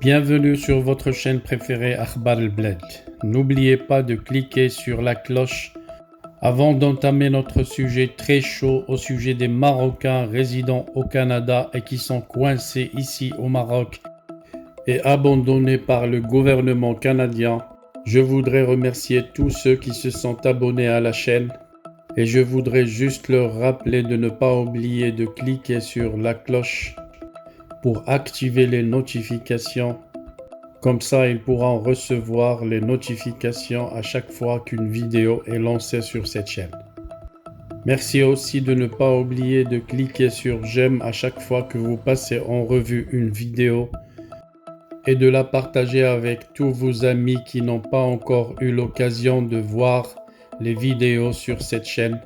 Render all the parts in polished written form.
Bienvenue sur votre chaîne préférée Akhbar al-Bled. N'oubliez pas de cliquer sur la cloche avant d'entamer notre sujet très chaud au sujet des Marocains résidant au Canada et qui sont coincés ici au Maroc et abandonnés par le gouvernement canadien. Je voudrais remercier tous ceux qui se sont abonnés à la chaîne et je voudrais juste leur rappeler de ne pas oublier de cliquer sur la cloche pour activer les notifications. Comme ça, ils pourront recevoir les notifications à chaque fois qu'une vidéo est lancée sur cette chaîne. Merci aussi de ne pas oublier de cliquer sur j'aime à chaque fois que vous passez en revue une vidéo et de la partager avec tous vos amis qui n'ont pas encore eu l'occasion de voir les vidéos sur cette chaîne.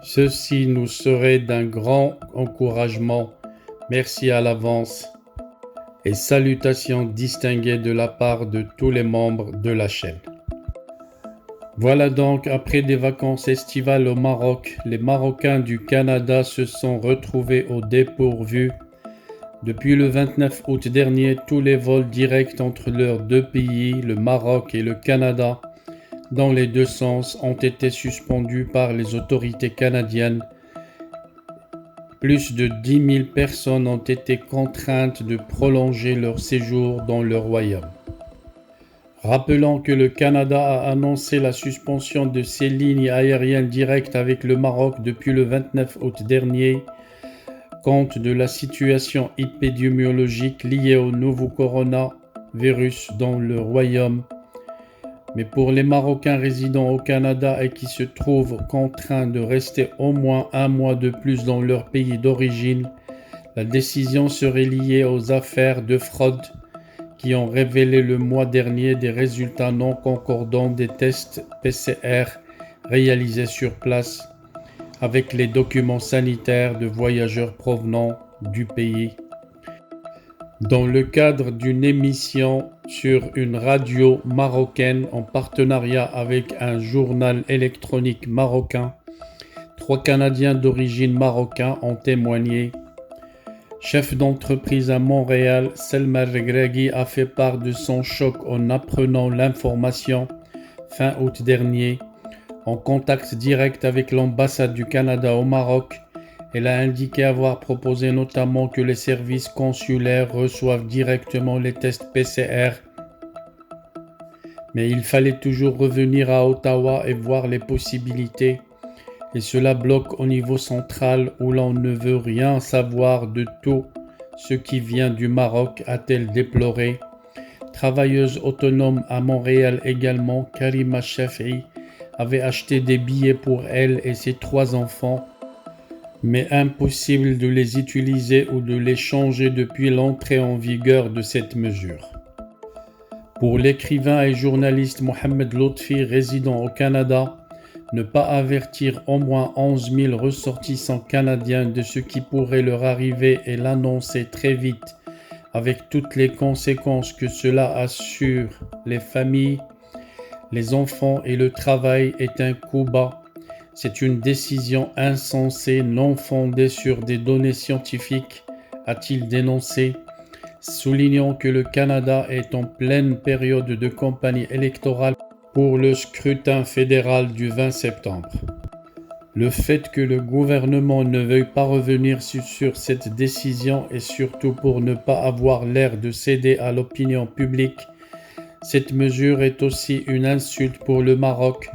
Ceci nous serait d'un grand encouragement. Merci à l'avance et salutations distinguées de la part de tous les membres de la chaîne. Voilà donc, après des vacances estivales au Maroc, les Marocains du Canada se sont retrouvés au dépourvu. Depuis le 29 août dernier, tous les vols directs entre leurs deux pays, le Maroc et le Canada, dans les deux sens, ont été suspendus par les autorités canadiennes. Plus de 10 000 personnes ont été contraintes de prolonger leur séjour dans le royaume. Rappelons que le Canada a annoncé la suspension de ses lignes aériennes directes avec le Maroc depuis le 29 août dernier, compte de la situation épidémiologique liée au nouveau coronavirus dans le royaume. Mais pour les Marocains résidant au Canada et qui se trouvent contraints de rester au moins un mois de plus dans leur pays d'origine, la décision serait liée aux affaires de fraude qui ont révélé le mois dernier des résultats non concordants des tests PCR réalisés sur place avec les documents sanitaires de voyageurs provenant du pays. Dans le cadre d'une émission sur une radio marocaine en partenariat avec un journal électronique marocain, 3 Canadiens d'origine marocaine ont témoigné. Chef d'entreprise à Montréal, Selma Regragui a fait part de son choc en apprenant l'information fin août dernier. En contact direct avec l'ambassade du Canada au Maroc, elle a indiqué avoir proposé notamment que les services consulaires reçoivent directement les tests PCR. Mais il fallait toujours revenir à Ottawa et voir les possibilités. Et cela bloque au niveau central où l'on ne veut rien savoir de tout ce qui vient du Maroc, a-t-elle déploré. Travailleuse autonome à Montréal également, Karima Chafi avait acheté des billets pour elle et ses 3 enfants. Mais impossible de les utiliser ou de les changer depuis l'entrée en vigueur de cette mesure. Pour l'écrivain et journaliste Mohamed Lotfi, résident au Canada, ne pas avertir au moins 11 000 ressortissants canadiens de ce qui pourrait leur arriver et l'annoncer très vite, avec toutes les conséquences que cela a sur les familles, les enfants et le travail, est un coup bas. C'est une décision insensée, non fondée sur des données scientifiques, a-t-il dénoncé, soulignant que le Canada est en pleine période de campagne électorale pour le scrutin fédéral du 20 septembre. Le fait que le gouvernement ne veuille pas revenir sur cette décision et surtout pour ne pas avoir l'air de céder à l'opinion publique, cette mesure est aussi une insulte pour le Maroc,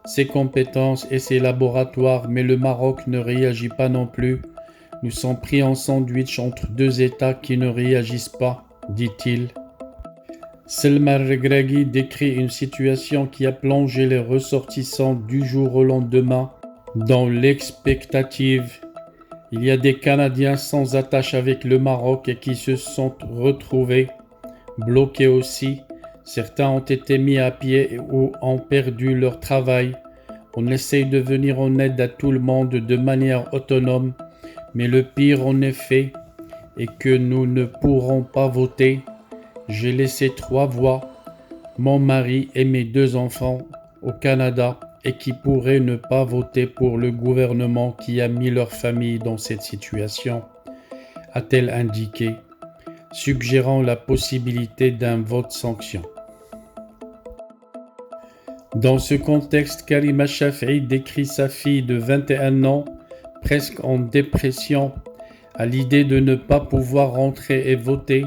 ses compétences et ses laboratoires, mais le Maroc ne réagit pas non plus. Nous sommes pris en sandwich entre 2 États qui ne réagissent pas, dit-il. Selma Regragui décrit une situation qui a plongé les ressortissants du jour au lendemain dans l'expectative. Il y a des Canadiens sans attache avec le Maroc et qui se sont retrouvés bloqués aussi. Certains ont été mis à pied ou ont perdu leur travail. On essaye de venir en aide à tout le monde de manière autonome, mais le pire en effet est que nous ne pourrons pas voter. J'ai laissé 3 voix, mon mari et mes 2 enfants au Canada et qui pourraient ne pas voter pour le gouvernement qui a mis leur famille dans cette situation, a-t-elle indiqué. suggérant la possibilité d'un vote sanction. Dans ce contexte, Karima Shafi'i décrit sa fille de 21 ans, presque en dépression, à l'idée de ne pas pouvoir rentrer et voter,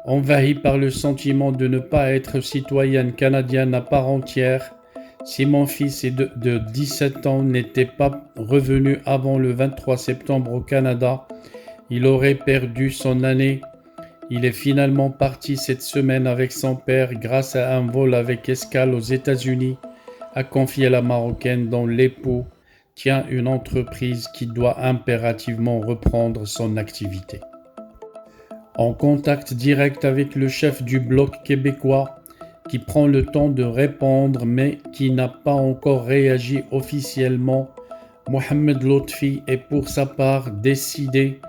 envahie par le sentiment de ne pas être citoyenne canadienne à part entière. Si mon fils de 17 ans n'était pas revenu avant le 23 septembre au Canada, il aurait perdu son année. Il est finalement parti cette semaine avec son père grâce à un vol avec escale aux États-Unis, a confié la Marocaine dont l'époux tient une entreprise qui doit impérativement reprendre son activité. En contact direct avec le chef du bloc québécois, qui prend le temps de répondre mais qui n'a pas encore réagi officiellement, Mohamed Lotfi est pour sa part décidé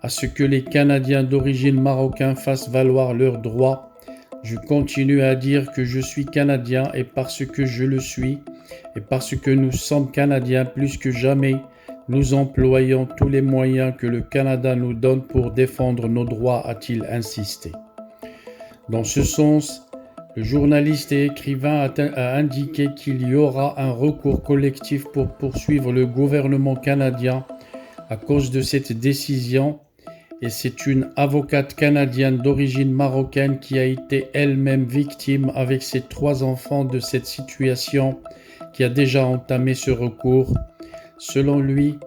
à ce que les Canadiens d'origine marocaine fassent valoir leurs droits. Je continue à dire que je suis Canadien et parce que je le suis et parce que nous sommes Canadiens plus que jamais, nous employons tous les moyens que le Canada nous donne pour défendre nos droits, a-t-il insisté. Dans ce sens, le journaliste et écrivain a indiqué qu'il y aura un recours collectif pour poursuivre le gouvernement canadien à cause de cette décision, et c'est une avocate canadienne d'origine marocaine qui a été elle-même victime avec ses 3 enfants de cette situation qui a déjà entamé ce recours. Selon lui,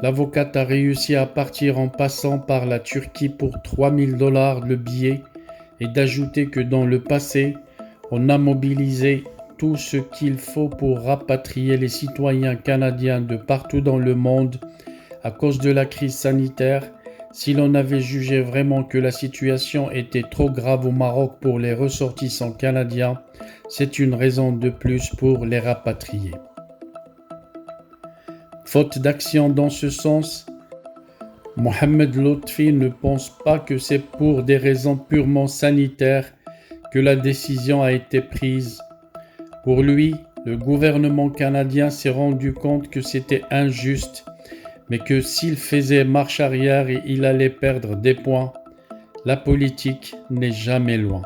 l'avocate a réussi à partir en passant par la Turquie pour $3 000 le billet et d'ajouter que dans le passé, on a mobilisé tout ce qu'il faut pour rapatrier les citoyens canadiens de partout dans le monde à cause de la crise sanitaire. Si l'on avait jugé vraiment que la situation était trop grave au Maroc pour les ressortissants canadiens, c'est une raison de plus pour les rapatrier. Faute d'action dans ce sens, Mohamed Lotfi ne pense pas que c'est pour des raisons purement sanitaires que la décision a été prise. Pour lui, le gouvernement canadien s'est rendu compte que c'était injuste, mais que s'il faisait marche arrière, il allait perdre des points. La politique n'est jamais loin.